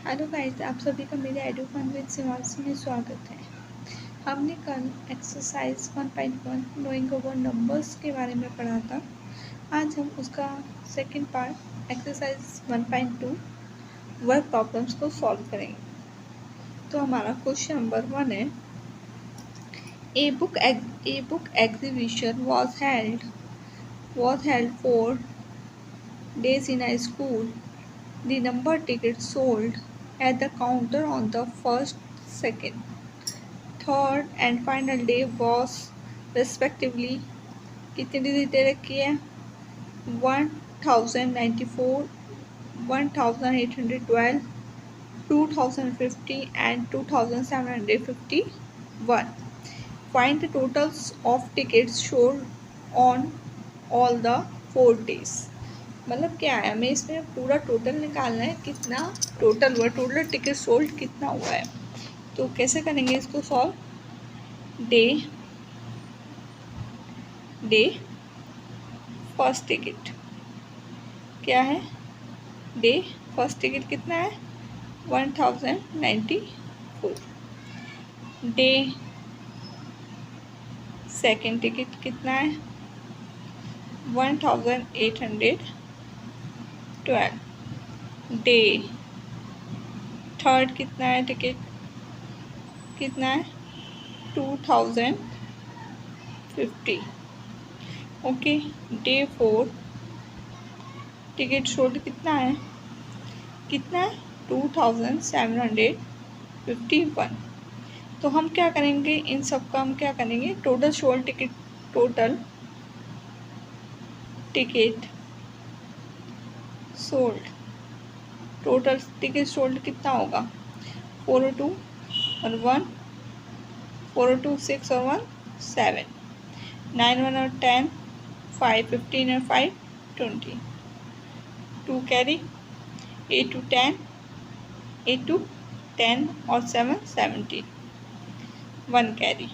Hello guys, आप सभी का मेरे एडुफन विद सिमांशी में स्वागत है। हमने कल एक्सरसाइज 1.1 नोइंग अबाउट नंबर्स के बारे में पढ़ा था। आज हम उसका second part exercise 1.2 word problems को सॉल्व करेंगे। तो हमारा क्वेश्चन नंबर 1 है, a book exhibition was held 4 days in a school. The number tickets sold at the counter on the first, second, third and final day was respectively कितनी दे रखी है 1094, 1812, 2050 and 2751. Find the totals of tickets sold on all the 4 days. मतलब क्या है, हमें इसमें पूरा total निकालना है, कितना टोटल हुआ, टोटल टिकट सोल्ड कितना हुआ है। तो कैसे करेंगे इसको सॉल्व, डे फर्स्ट टिकट क्या है, डे फर्स्ट टिकट कितना है 1094, डे सेकेंड टिकट कितना है 1812, डे थर्ड कितना है टिकट कितना है 2050, okay. Day four ticket sold कितना है 2751। तो हम क्या करेंगे, इन सब का हम क्या करेंगे, total sold ticket, total ticket sold कितना होगा 402 और 1, 402 6 और 1 7, 9 1 और 10, 5 15 और 5 20, 2 कैरी 8 to 10, 8 to 10 और 7 17, 1 कैरी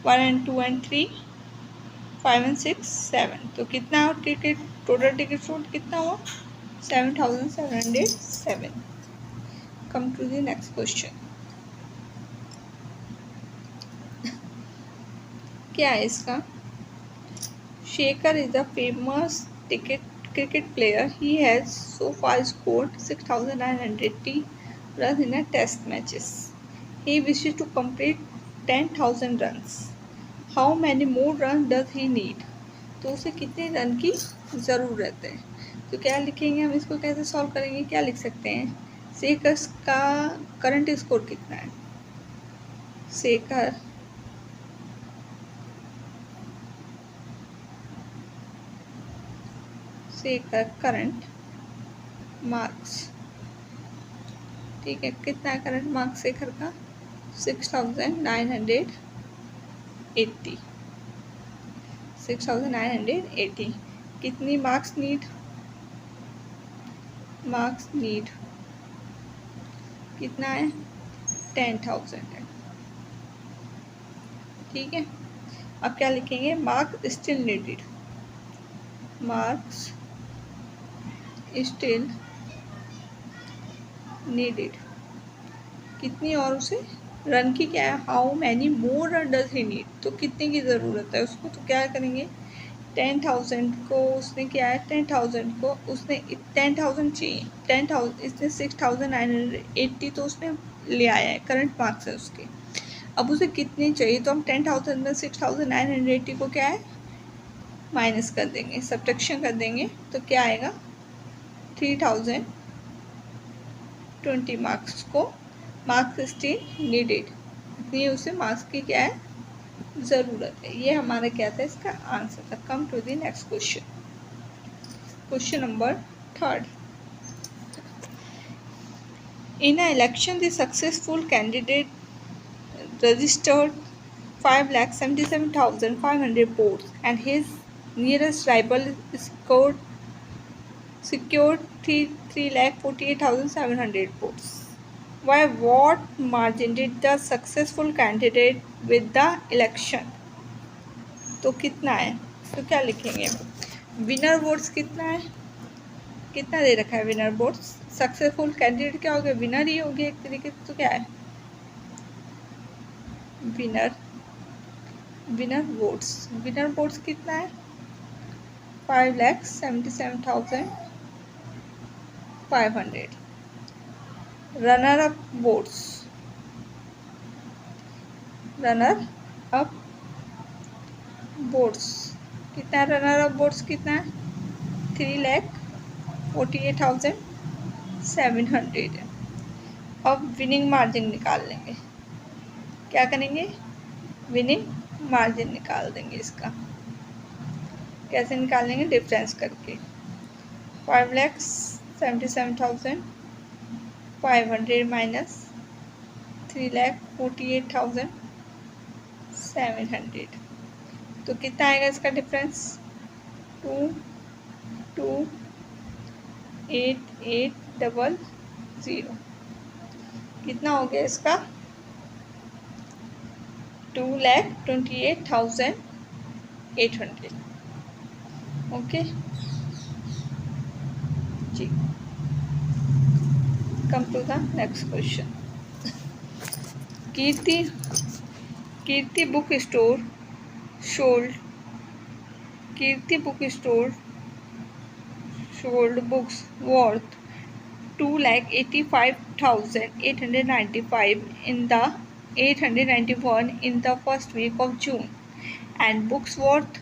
1 and 2 and 3, 5 and 6 7। तो कितना टिकट, टोटल टिकट सोल्ड कितना हुआ 7707। Come to the next question. क्या है इसका, Shekhar is a famous cricket player. He has so far scored 6,980 runs in a test matches. He wishes to complete 10,000 runs. How many more runs does he need? तो उसे कितने run की ज़रूरत है। तो क्या लिखेंगे हम, इसको कैसे सॉल्व करेंगे, क्या लिख सकते हैं, शेखर का करंट स्कोर कितना है, शेखर करंट मार्क्स, ठीक है, कितना है करंट मार्क्स शेखर का 6,980, 6,980। कितनी मार्क्स नीड कितना है 10,000 है, ठीक है। अब क्या लिखेंगे, मार्क्स स्टिल नीडेड, कितनी और उसे रन की क्या है, how many more run does he need, तो कितने की ज़रूरत है उसको। तो क्या करेंगे, 10,000 को उसने क्या है, 10,000 को उसने 10,000 चाहिए, 10,000 इसने 6,980 तो उसने ले आया है, करंट मार्क्स है उसके। अब उसे कितनी चाहिए, तो हम 10,000 में 6,980 को क्या है माइनस कर देंगे, सब्ट्रैक्शन कर देंगे, तो क्या आएगा 3,020 मार्क्स को, मार्क्स स्टिल नीडेड, इतनी उसे मार्क्स की क्या है ज़रूरत है। ये हमारा क्या था, इसका आंसर था। Come to the next question, question number 3। In a election the successful candidate registered 5,77,500 votes and his nearest rival secured 3,48,700 votes. By what margin did the successful candidate with the election? तो कितना है, तो क्या लिखेंगे, winner votes कितना है, कितना दे रखा है विनर वोट्स सक्सेसफुल कैंडिडेट क्या हो गया, विनर ही हो गया एक तरीके से। तो क्या है, विनर वोट्स कितना है, 5,77,500। रनर अप वोट्स कितना है, रनर अप वोट्स कितना है, 3,48,700। अब विनिंग मार्जिन निकाल लेंगे, क्या करेंगे, विनिंग मार्जिन निकाल देंगे। इसका कैसे निकालेंगे, डिफरेंस करके। 5,77,500 माइनस 3,48,700, तो कितना आएगा इसका डिफरेंस, 228,800। कितना हो गया इसका, 2,28,800। ओके जी, come to the next question. Kirti book store sold books worth 2,85,895 in the 891 in the first week of June, and books worth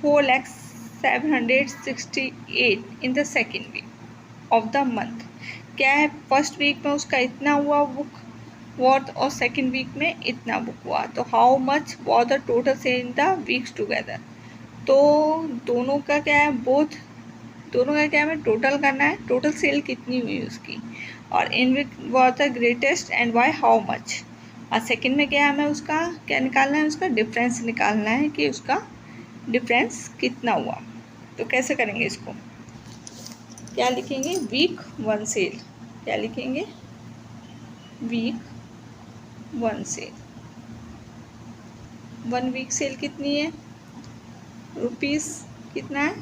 4,768 in the second week of the month। क्या है, फर्स्ट वीक में उसका इतना हुआ book worth और second week में इतना book हुआ, तो how much was the total sale in the weeks together. तो दोनों का क्या है, हमें टोटल करना है, टोटल सेल कितनी हुई उसकी, और in which was the greatest and why how much. और सेकेंड में क्या है, हमें उसका क्या निकालना है, उसका डिफरेंस निकालना है कि उसका डिफरेंस कितना हुआ। तो कैसे करेंगे इसको, क्या लिखेंगे, वीक वन सेल, क्या लिखेंगे, week one sale. 1 week sale कितनी है, रुपीस कितना है,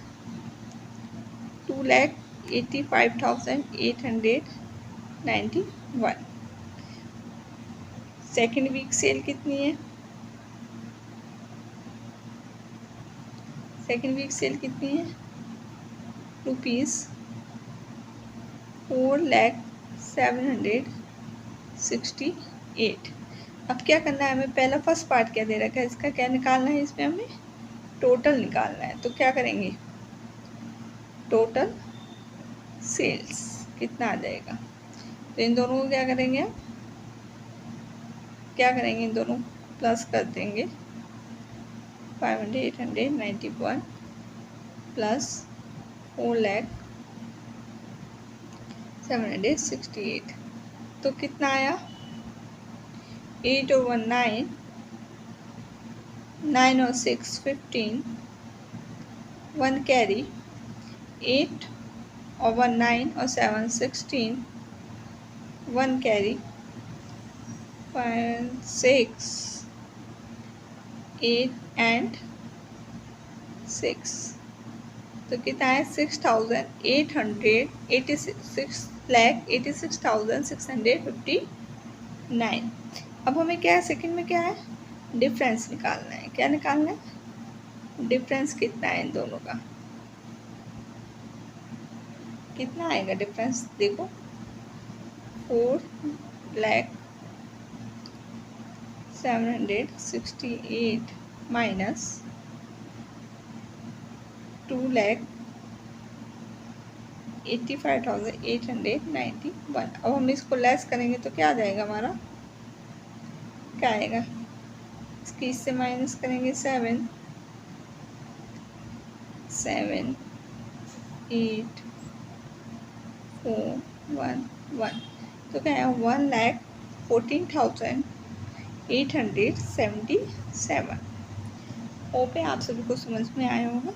2,85,891। सेकेंड वीक सेल कितनी है, सेकेंड वीक सेल कितनी है, रुपीस 4,768। अब क्या करना है हमें, पहला फर्स्ट पार्ट क्या दे रखा है, इसका क्या निकालना है, इसमें हमें टोटल निकालना है। तो क्या करेंगे, टोटल सेल्स कितना आ जाएगा, तो इन दोनों को क्या करेंगे, इन दोनों प्लस कर देंगे, 5,891 प्लस 4,768, तो कितना आया, 8 और 1 9, 9 और 6 15, 1 कैरी, 8 और 1 9 और 7 16, 1 कैरी, 5 6 8 एंड 6, तो कितना है, 6,86,659। अब हमें क्या है, सेकंड में क्या है, डिफरेंस निकालना है। क्या निकालना है, डिफरेंस कितना है इन दोनों का, कितना आएगा डिफरेंस, देखो 4,768 माइनस 2,85,891। अब हम इसको लेस करेंगे तो क्या आ जाएगा हमारा, क्या आएगा, इसकी इससे माइनस करेंगे 7 7 8 4 1 1, तो क्या है, 1,14,877। होप है आप सभी को समझ में आया होगा।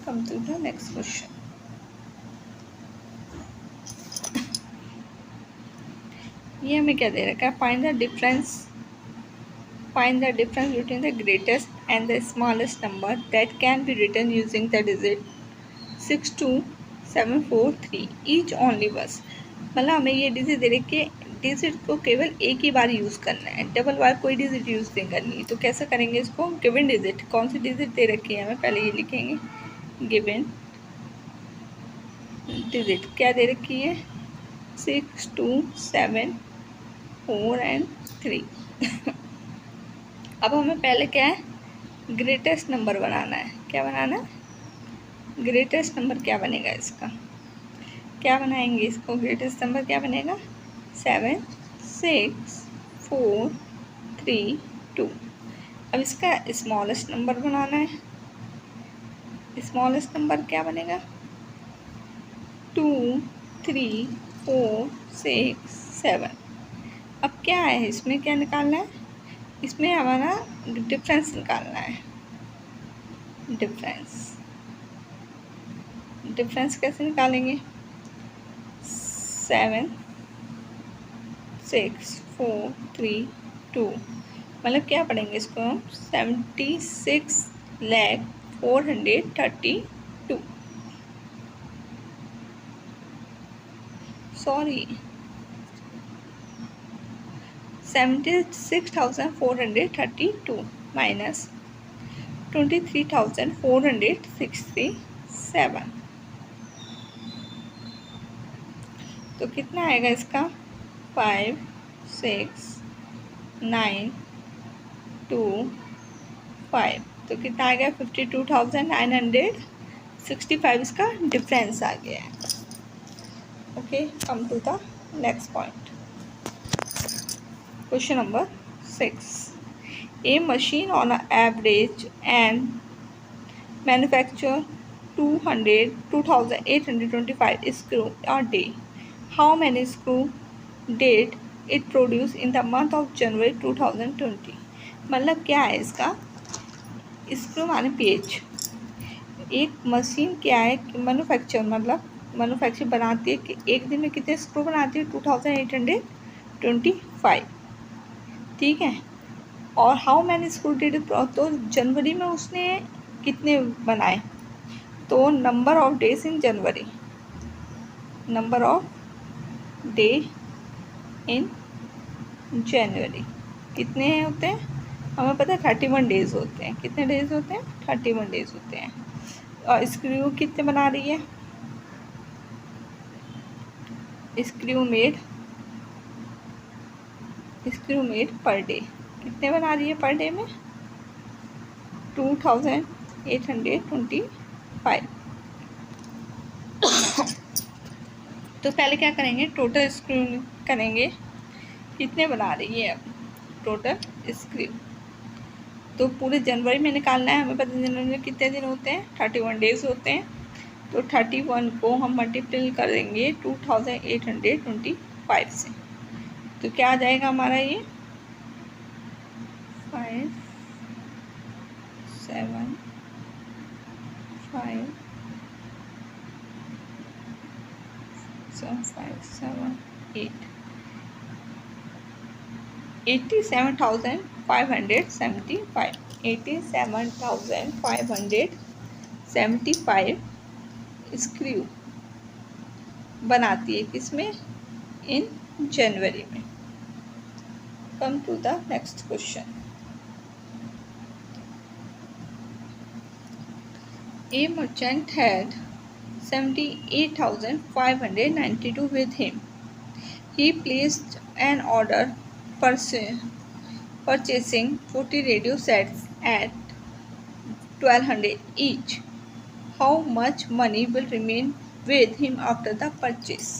Come to the next question. ये हमें क्या दे रखा है, find the difference between the greatest and the smallest number that can be written using the digit 6 to 743 each only बस, मतलब हमें ये डिजिट दे रखी है, डिजिट को केवल एक ही बार यूज़ करना है, डबल बार कोई डिजिट यूज़ नहीं करनी। तो कैसे करेंगे इसको? गिवन डिजिट, कौन सी डिजिट दे रखी है हमें, पहले ये लिखेंगे गिवन डिजिट क्या दे रखी है, 6 2 7 4 एंड 3। अब हमें पहले क्या है, ग्रेटेस्ट नंबर बनाना है। क्या बनाना है? ग्रेटेस्ट नंबर क्या बनेगा इसका, क्या बनाएंगे इसको? ग्रेटेस्ट नंबर क्या बनेगा? 7 6 4 3 2। अब इसका स्मॉलेस्ट नंबर बनाना है। स्मॉलेस्ट नंबर क्या बनेगा? 2 3 4 6 7। अब क्या है इसमें, क्या निकालना है? इसमें हमारा डिफरेंस निकालना है। डिफरेंस कैसे निकालेंगे? 7 6 4 3 2, मतलब क्या पढ़ेंगे इसको हम? 76,432, सॉरी 76,432 माइनस 23,467, तो कितना आएगा इसका? 5 6 9 2 5, तो कितना आ गया? 52,965 इसका डिफरेंस आ गया है। Okay, come to the next point. Question number 6, a machine on average and manufacture 2,825 screw a day. How many screw did it produce in the month of January 2020? मतलब क्या है इसका? स्क्रू माने पेज। एक machine क्या है कि manufacture बनाती है कि एक दिन में कितने स्क्रू बनाती है? 2,825, ठीक है। और how many screw did it, तो जनवरी में उसने कितने बनाए? तो नंबर ऑफ डेज इन जनवरी, नंबर ऑफ डे इन जनवरी कितने होते हैं? हमें पता है 31 डेज होते हैं। कितने डेज होते हैं? 31 डेज होते हैं। और स्क्रू कितने बना रही है? स्क्रू मेड पर डे कितने बना रही है पर डे में? 2,825। तो पहले क्या करेंगे? टोटल स्क्रू करेंगे, कितने बना रही है अब टोटल स्क्रू। तो पूरे जनवरी में निकालना है हमें। पता जनवरी में कितने दिन होते हैं? 31 डेज होते हैं। तो 31 को हम मल्टीप्लाई करेंगे 2,825 से, तो क्या आ जाएगा हमारा? ये 5 7 5 7 8 87,575 87,575 स्क्रू बनाती है किसमें? इन जनवरी में। Come to the next question. A merchant had 78,592 with him. He placed an order purchasing 40 radio sets at 1,200 each. How much money will remain with him after the purchase?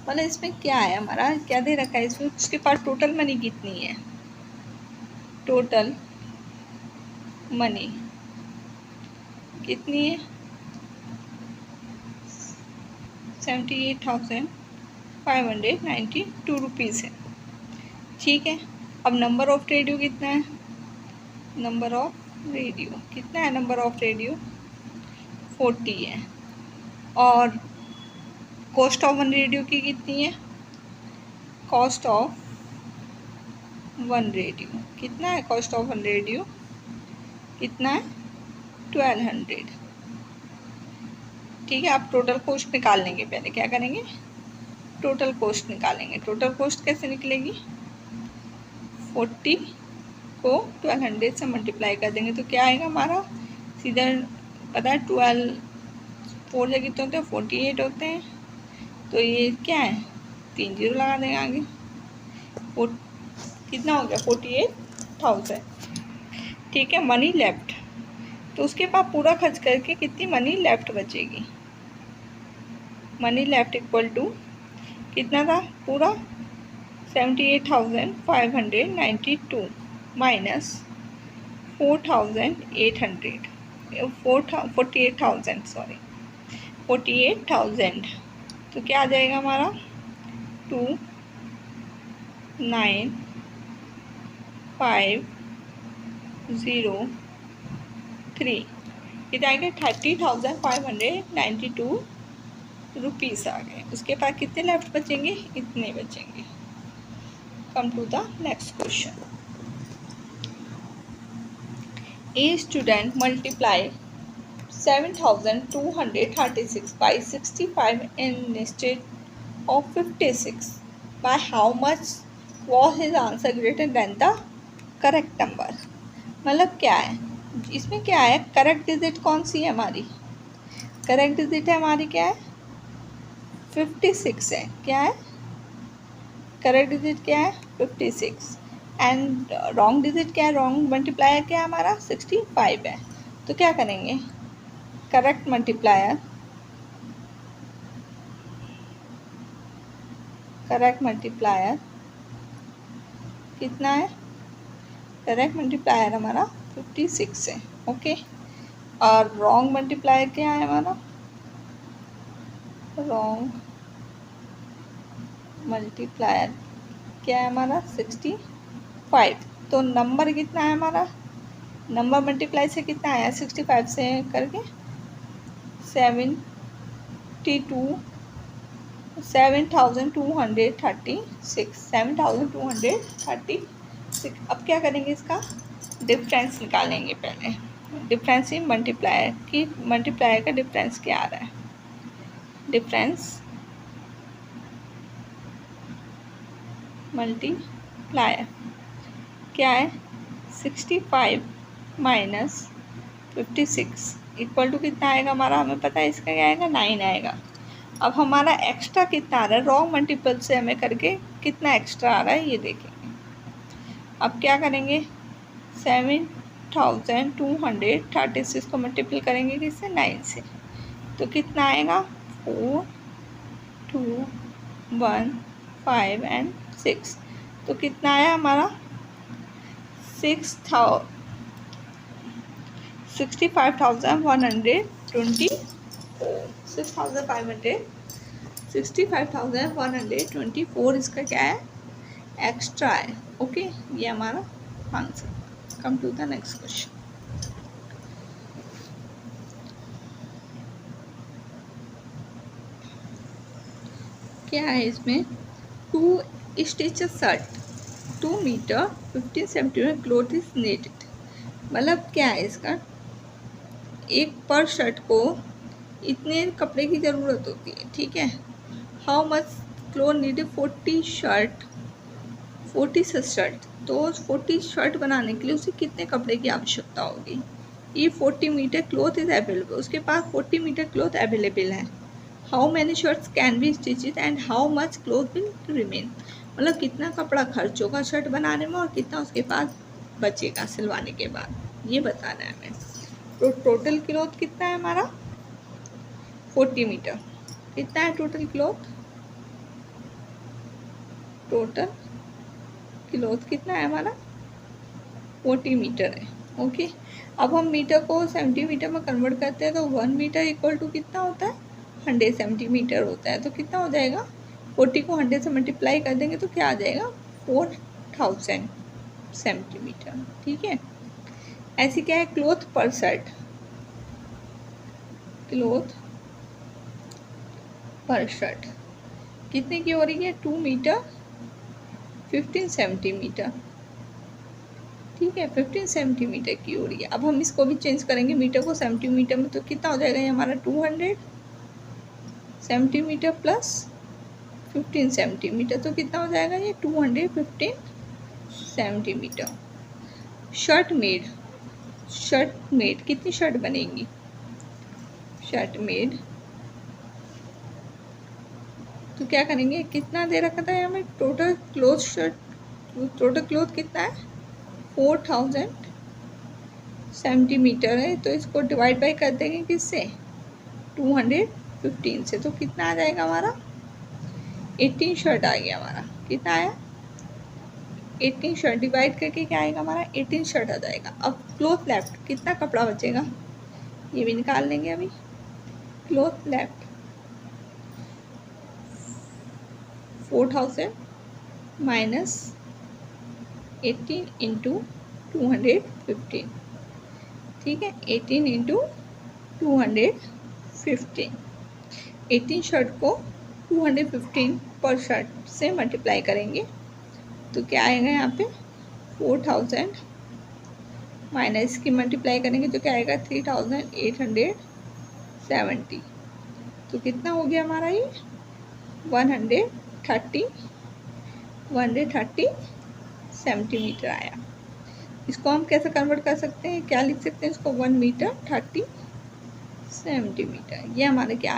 मतलब इसमें क्या है हमारा, क्या दे रखा है इसमें? उसके पास टोटल मनी कितनी है? टोटल मनी कितनी है? 78,592 रुपीज़ है, ठीक है। अब नंबर ऑफ रेडियो कितना है? नंबर ऑफ रेडियो कितना है? नंबर ऑफ रेडियो 40 है। और कॉस्ट ऑफ वन रेडियो की कितनी है? कॉस्ट ऑफ वन रेडियो कितना है? कॉस्ट ऑफ वन रेडियो कितना है? 1,200, ठीक है। आप टोटल कॉस्ट निकाल लेंगे, पहले क्या करेंगे, टोटल कॉस्ट निकालेंगे। टोटल कॉस्ट कैसे निकलेगी, 40 को 1200 से मल्टीप्लाई कर देंगे तो क्या आएगा हमारा, सीधा पता है 12 4 जगह कितने होते हैं, 48 होते हैं। तो ये क्या है, 3 जीरो लगा देंगे आगे, कितना हो गया 48,000। ठीक है। मनी लेफ्ट, तो उसके पास पूरा खर्च करके कितनी मनी लेफ्ट बचेगी, मनी लेफ्ट इक्वल टू कितना था पूरा 78,592 माइनस 48,000 सॉरी 48,000। तो क्या आ जाएगा हमारा 29,503, कितना आएगा 30,592 रुपीज़ आ गए। उसके बाद कितने लेफ्ट बचेंगे, इतने बचेंगे। Come to the next question. A student multiply 7,236 by 65 instead of 56 by how much was his answer greater than the correct number। मतलब क्या है इसमें, क्या है करेक्ट डिजिट कौन सी है हमारी, करेक्ट डिजिट है हमारी क्या है 56 है। क्या है करेक्ट डिजिट, क्या है 56 एंड रॉन्ग डिजिट क्या है, रॉन्ग मल्टीप्लायर क्या है हमारा 65 है। तो क्या करेंगे, करेक्ट मल्टीप्लायर कितना है, करेक्ट मल्टीप्लायर हमारा 56 है। ओके। और रॉन्ग मल्टीप्लायर क्या है हमारा, रॉन्ग मल्टीप्लायर क्या है हमारा 65। तो नंबर कितना है हमारा, नंबर मल्टीप्लाई से कितना आया 65 से करके 7,236। अब क्या करेंगे, इसका डिफरेंस निकालेंगे। पहले डिफरेंस इन मल्टीप्लायर की, मल्टीप्लायर का डिफरेंस क्या आ रहा है, डिफरेंस मल्टीप्लायर क्या है 65 माइनस 56 इक्वल टू कितना आएगा हमारा, हमें पता है इसका क्या आएगा 9 आएगा। अब हमारा एक्स्ट्रा कितना आ रहा है, रॉन्ग मल्टीपल से हमें करके कितना एक्स्ट्रा आ रहा है ये देखेंगे। अब क्या करेंगे 7,236 को मल्टीपल करेंगे किससे 9 से, तो कितना आएगा 4 2 1 5 एंड 6। तो कितना आया हमारा 65,124 इसका क्या है एक्स्ट्रा है। ओके, ये हमारा answer. Come to the next question. क्या है इसमें 2 stitches shirt 2 metre 15 centimetre cloth is needed. मतलब क्या है इसका, एक पर शर्ट को इतने कपड़े की ज़रूरत होती है। ठीक है। How much cloth needed 40 shirt. तो 40 शर्ट बनाने के लिए उसे कितने कपड़े की आवश्यकता होगी। ये 40 मीटर क्लॉथ इज अवेलेबल, उसके पास 40 मीटर क्लॉथ अवेलेबल है। How many shirts can be stitched and how much cloth will remain. मतलब कितना कपड़ा खर्च होगा शर्ट बनाने में और कितना उसके पास बचेगा सिलवाने के बाद, ये बताना है हमें। तो टोटल क्लॉथ कितना है हमारा 40 मीटर। कितना है टोटल क्लॉथ, टोटल क्लॉथ कितना है हमारा 40 मीटर है। ओके। अब हम मीटर को सेंटीमीटर में कन्वर्ट करते हैं तो 1 मीटर इक्वल टू कितना होता है 100 सेंटीमीटर होता है। तो कितना हो जाएगा 40 को 100 से मल्टीप्लाई कर देंगे तो क्या आ जाएगा 4000 सेंटीमीटर। ठीक है। ऐसी क्या है क्लॉथ पर शर्ट, क्लॉथ पर शर्ट कितने की हो रही है 2 मीटर 15 सेंटीमीटर। ठीक है, 15 सेंटीमीटर की हो रही है। अब हम इसको भी चेंज करेंगे मीटर को सेंटीमीटर में, तो कितना हो जाएगा ये हमारा 200 सेंटीमीटर प्लस 15 सेंटीमीटर, तो कितना हो जाएगा ये 215 सेंटीमीटर। शर्ट मेड कितनी शर्ट बनेंगी? शर्ट मेड तो क्या करेंगे, कितना दे रखा था हमें टोटल क्लोथ कितना है 4000 सेंटीमीटर है, तो इसको डिवाइड बाई कर देंगे किससे 215 से, तो कितना आ जाएगा हमारा 18 शर्ट आ गया हमारा। कितना आया 18 शर्ट, डिवाइड करके क्या आएगा हमारा 18 शर्ट आ जाएगा। अब क्लोथ लेफ्ट कितना कपड़ा बचेगा ये भी निकाल लेंगे अभी। क्लोथ लेफ्ट 4000 माइनस 18 इंटू 215, ठीक है 18 इंटू 215, 18 शर्ट को 215 पर शर्ट से मल्टीप्लाई करेंगे तो क्या आएगा यहाँ पे 4000 माइनस की मल्टीप्लाई करेंगे तो क्या आएगा 3870, तो कितना हो गया हमारा ये 130 सेंटीमीटर आया। इसको हम कैसे कन्वर्ट कर सकते हैं, क्या लिख सकते हैं इसको 1 मीटर 30 सेंटीमीटर, ये हमारे क्या